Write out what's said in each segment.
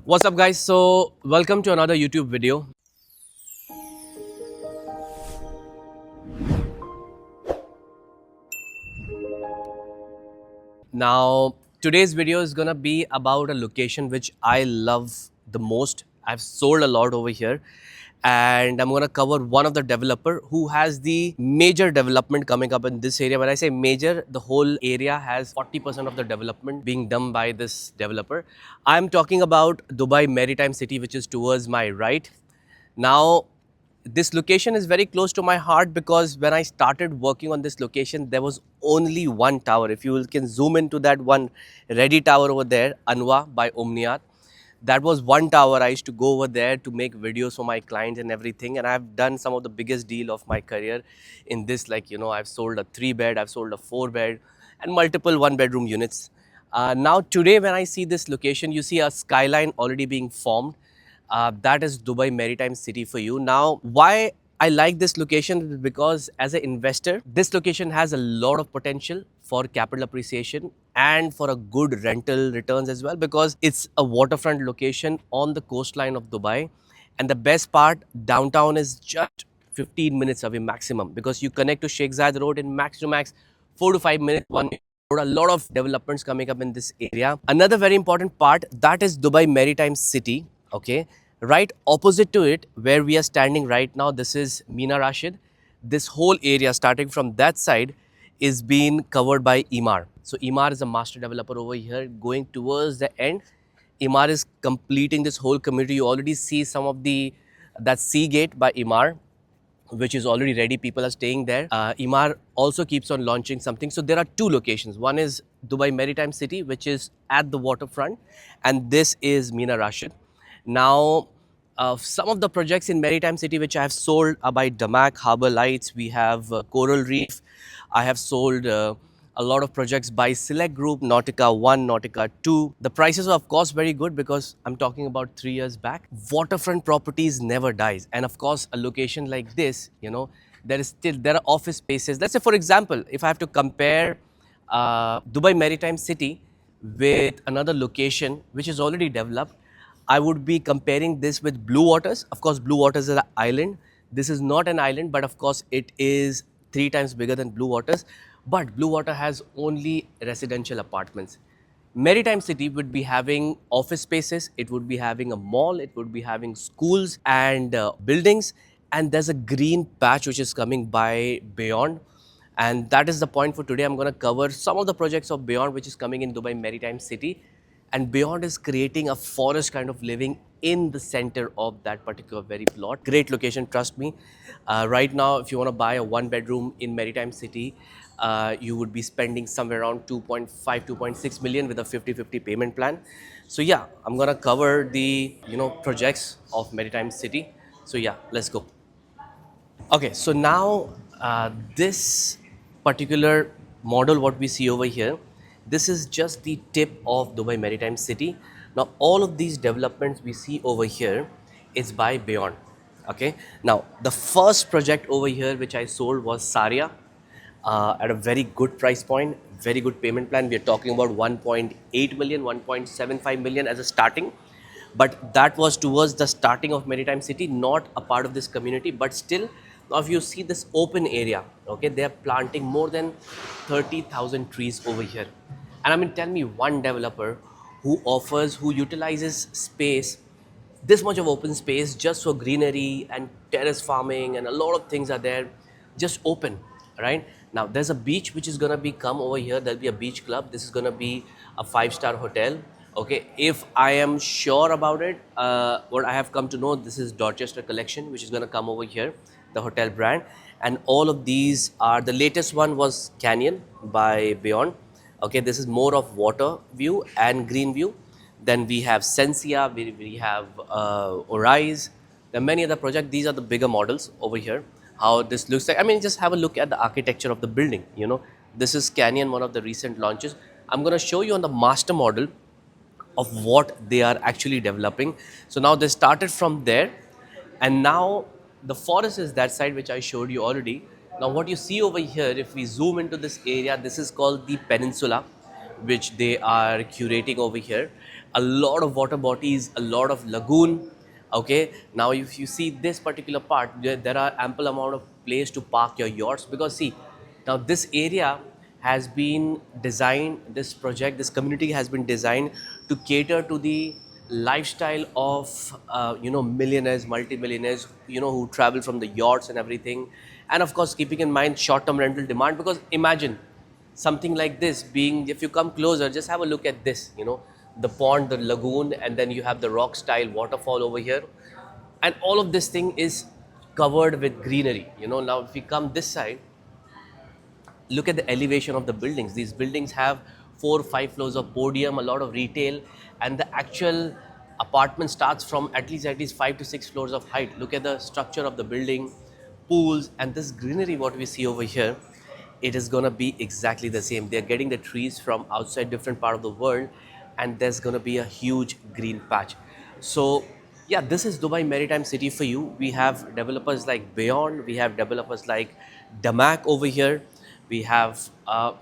What's up guys? So welcome to another YouTube video. Now today's video is gonna be about a location which I love the most. I've sold a lot over here and I'm gonna cover one of the developer who has the major development coming up in this area. When I say major, the whole area has 40% of the development being done by this developer. I'm talking about Dubai Maritime City, which is towards my right. Now, this location is very close to my heart because when I started working on this location, there was only one tower. If you can zoom into that one ready tower over there, Anwa by Omniat, that was one tower. I used to go over there to make videos for my clients and everything. And I've done some of the biggest deal of my career in this. Like, I've sold a 3-bed, I've sold a 4-bed, and multiple 1-bedroom units. Now, today, when I see this location, you see a skyline already being formed. That is Dubai Maritime City for you. Now, why I like this location is because as an investor, this location has a lot of potential for capital appreciation and for a good rental returns as well because it's a waterfront location on the coastline of Dubai. And the best part, downtown is just 15 minutes away maximum because you connect to Sheikh Zayed Road in max to max 4 to 5 minutes. A lot of developments coming up in this area. Another very important part, that is Dubai Maritime City. Okay, right opposite to it, where we are standing right now, this is Mina Rashid. This whole area starting from that side is being covered by Emaar. So Emaar is a master developer over here. Going towards the end, Emaar is completing this whole community. You already see some of that sea gate by Emaar, which is already ready. People are staying there. Emaar also keeps on launching something. So there are two locations. One is Dubai Maritime City, which is at the waterfront, and this is Mina Rashid. Now, some of the projects in Maritime City which I have sold are by Damac, Harbour Lights. We have Coral Reef. I have sold a lot of projects by Select Group, Nautica 1, Nautica 2. The prices are of course very good because I'm talking about 3 years back. Waterfront properties never dies. And of course, a location like this, there are office spaces. Let's say, for example, if I have to compare Dubai Maritime City with another location which is already developed, I would be comparing this with Blue Waters. Of course, Blue Waters is an island. This is not an island, but of course, it is 3 times bigger than Blue Waters. But Blue Water has only residential apartments. Maritime City would be having office spaces, it would be having a mall, it would be having schools and buildings, and there's a green patch which is coming by Beyond. And that is the point for today. I'm going to cover some of the projects of Beyond which is coming in Dubai Maritime City. And Beyond is creating a forest kind of living in the center of that particular very plot. Great location, trust me. Right now, if you want to buy a 1-bedroom in Maritime City, you would be spending somewhere around 2.5, 2.6 million with a 50-50 payment plan. So yeah, I'm gonna cover the projects of Maritime City. So yeah, let's go. Okay, so now this particular model, what we see over here, this is just the tip of Dubai Maritime City. Now, all of these developments we see over here is by Beyond. Okay, now the first project over here which I sold was Saria at a very good price point, very good payment plan. We are talking about 1.8 million, 1.75 million as a starting. But that was towards the starting of Maritime City, not a part of this community, but still. Now, if you see this open area, okay, they are planting more than 30,000 trees over here. And I mean, tell me one developer who utilizes space, this much of open space just for greenery and terrace farming, and a lot of things are there, just open, right? Now, there's a beach which is going to be come over here. There'll be a beach club. This is going to be a 5-star hotel. Okay, if I am sure about it, what I have come to know, this is Dorchester Collection, which is going to come over here, the hotel brand. And all of these are, the latest one was Canyon by Beyond. Okay, this is more of water view and green view. Then we have Sensia, we have Orize. There are many other projects. These are the bigger models over here. How this looks like. I mean, just have a look at the architecture of the building. This is Canyon, one of the recent launches. I'm going to show you on the master model of what they are actually developing. So now they started from there, and now the forest is that side which I showed you already. Now what you see over here, if we zoom into this area, this is called the peninsula, which they are curating over here. a lot of water bodies, a lot of lagoon. Okay, now if you see this particular part, there are ample amount of place to park your yachts, because see, now this area has been designed, this project, this community has been designed to cater to the lifestyle of millionaires, multimillionaires, who travel from the yachts and everything, and of course keeping in mind short-term rental demand. Because imagine something like this being, if you come closer, just have a look at this, the pond, the lagoon, and then you have the rock style waterfall over here, and all of this thing is covered with greenery. Now if we come this side, look at the elevation of the buildings. These buildings have 4 or 5 floors of podium, a lot of retail, and the actual apartment starts from at least 5 to 6 floors of height. Look at the structure of the building, pools, and this greenery what we see over here. It is gonna be exactly the same. They're getting the trees from outside different part of the world, and there's gonna be a huge green patch. So yeah, this is Dubai Maritime City for you. We have developers like Beyond, we have developers like Damac over here, we have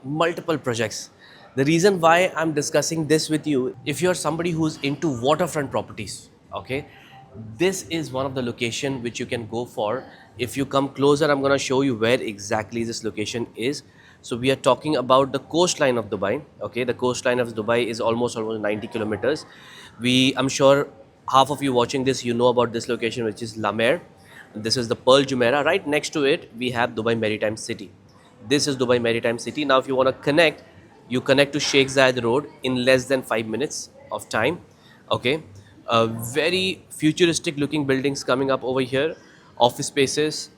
multiple projects. The reason why I'm discussing this with you, if you're somebody who's into waterfront properties, okay, this is one of the location which you can go for. If you come closer, I'm going to show you where exactly this location is. So we are talking about the coastline of Dubai. Okay, the coastline of Dubai is almost 90 kilometers. I'm sure half of you watching this, you know about this location, which is La Mer. This is the Pearl Jumeirah. Right next to it, we have Dubai Maritime City. This is Dubai Maritime City. Now, if you want to connect, you connect to Sheikh Zayed Road in less than 5 minutes of time. Okay, very futuristic looking buildings coming up over here, office spaces.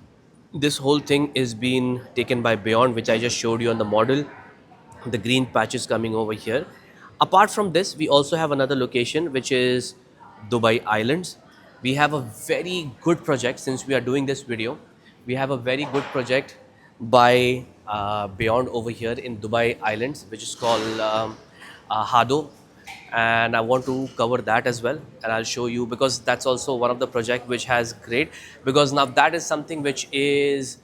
This whole thing is being taken by Beyond, which I just showed you on the model. The green patches coming over here. Apart from this, we also have another location, which is Dubai Islands. We have a very good project. Since we are doing this video, we have a very good project by Beyond over here in Dubai Islands, which is called Hado, and I want to cover that as well, and I'll show you, because that's also one of the project which has great, because now that is something which is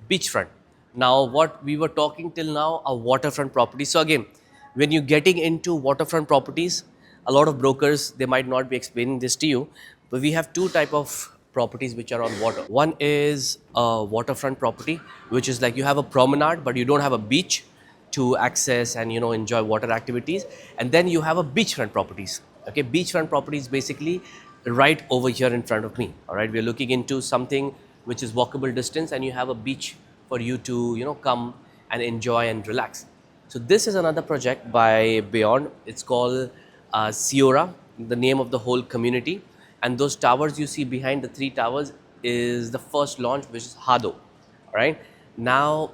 beachfront. Now what we were talking till now are waterfront properties. So again, when you're getting into waterfront properties, a lot of brokers, they might not be explaining this to you, but we have two type of properties which are on water. One is a waterfront property, which is like you have a promenade but you don't have a beach to access and enjoy water activities. And then you have a beachfront properties. Okay, beachfront properties basically right over here in front of me. All right, we're looking into something which is walkable distance, and you have a beach for you to come and enjoy and relax. So this is another project by Beyond. It's called Siora, the name of the whole community. And those towers you see behind, the 3 towers, is the first launch, which is Hado. All right. Now,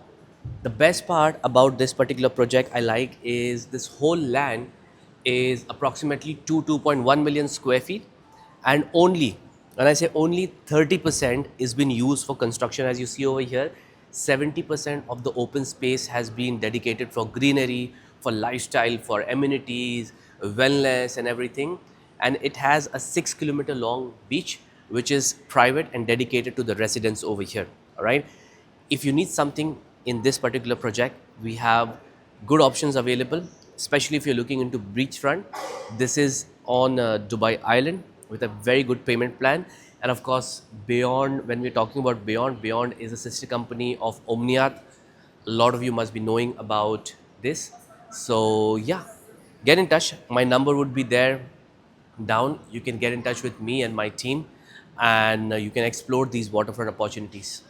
the best part about this particular project I like is this whole land is approximately 2.1 million square feet, and only, when I say only, 30% is been used for construction. As you see over here, 70% of the open space has been dedicated for greenery, for lifestyle, for amenities, wellness and everything. And it has a 6 kilometer long beach, which is private and dedicated to the residents over here. All right. If you need something in this particular project, we have good options available, especially if you're looking into beachfront. This is on Dubai Island with a very good payment plan. And of course, Beyond, when we're talking about Beyond, Beyond is a sister company of Omniath. A lot of you must be knowing about this. So yeah, get in touch. My number would be there down. You can get in touch with me and my team, and you can explore these waterfront opportunities.